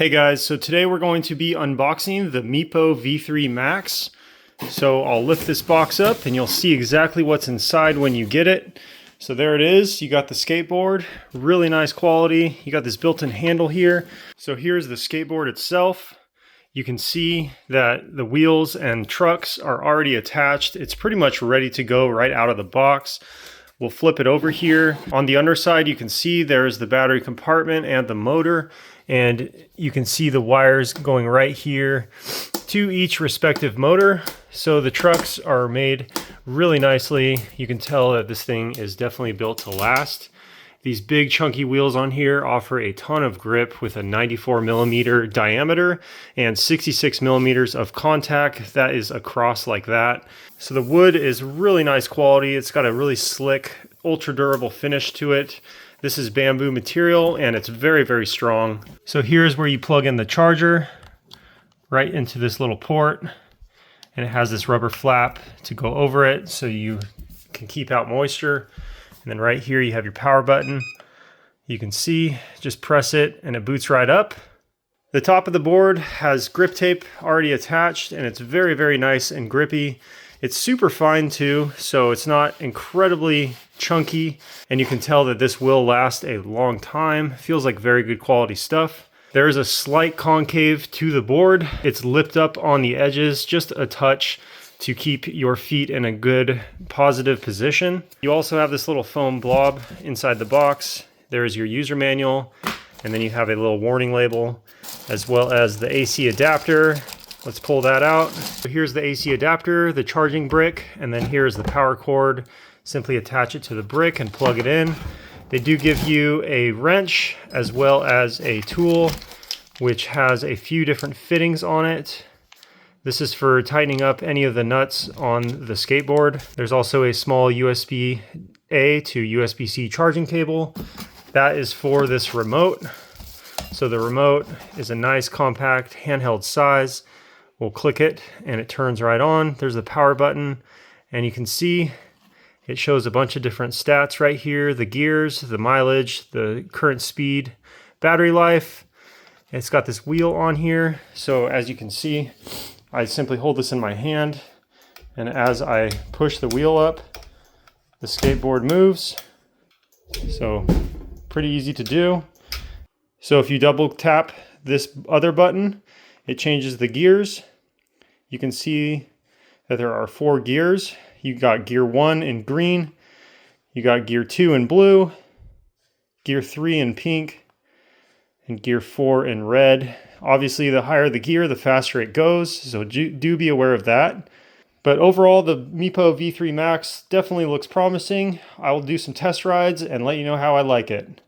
Hey guys, so today we're going to be unboxing the MEEPO V3 Max. So I'll lift this box up and you'll see exactly what's inside when you get it. So there it is, you got the skateboard, really nice quality. You got this built-in handle here. So here's the skateboard itself. You can see that the wheels and trucks are already attached. It's pretty much ready to go right out of the box. We'll flip it over here. On the underside, you can see there's the battery compartment and the motor. And you can see the wires going right here to each respective motor. So the trucks are made really nicely. You can tell that this thing is definitely built to last. These big chunky wheels on here offer a ton of grip with a 94 millimeter diameter and 66 millimeters of contact. That is across like that. So the wood is really nice quality. It's got a really slick, ultra durable finish to it. This is bamboo material and it's very, very strong. So here's where you plug in the charger right into this little port, and it has this rubber flap to go over it so you can keep out moisture. And then right here you have your power button. You can see, just press it and it boots right up. The top of the board has grip tape already attached and it's very, very nice and grippy. It's super fine too, so it's not incredibly chunky, and you can tell that this will last a long time. Feels like very good quality stuff. There is a slight concave to the board. It's lipped up on the edges just a touch to keep your feet in a good positive position. You also have this little foam blob inside the box. There is your user manual, and then you have a little warning label, as well as the AC adapter. Let's pull that out. So here's the AC adapter, the charging brick, and then here's the power cord. Simply attach it to the brick and plug it in. They do give you a wrench as well as a tool, which has a few different fittings on it. This is for tightening up any of the nuts on the skateboard. There's also a small USB-A to USB-C charging cable. That is for this remote. So the remote is a nice compact handheld size. We'll click it and it turns right on. There's the power button, and you can see it shows a bunch of different stats right here: the gears, the mileage, the current speed, battery life. It's got this wheel on here. So as you can see, I simply hold this in my hand, and as I push the wheel up, the skateboard moves. So pretty easy to do. So if you double tap this other button, it changes the gears. You can see that there are 4 gears. You got gear 1 in green, you got gear 2 in blue, gear 3 in pink, and gear 4 in red. Obviously, the higher the gear, the faster it goes, so do be aware of that. But overall, the MEEPO V3 Max definitely looks promising. I will do some test rides and let you know how I like it.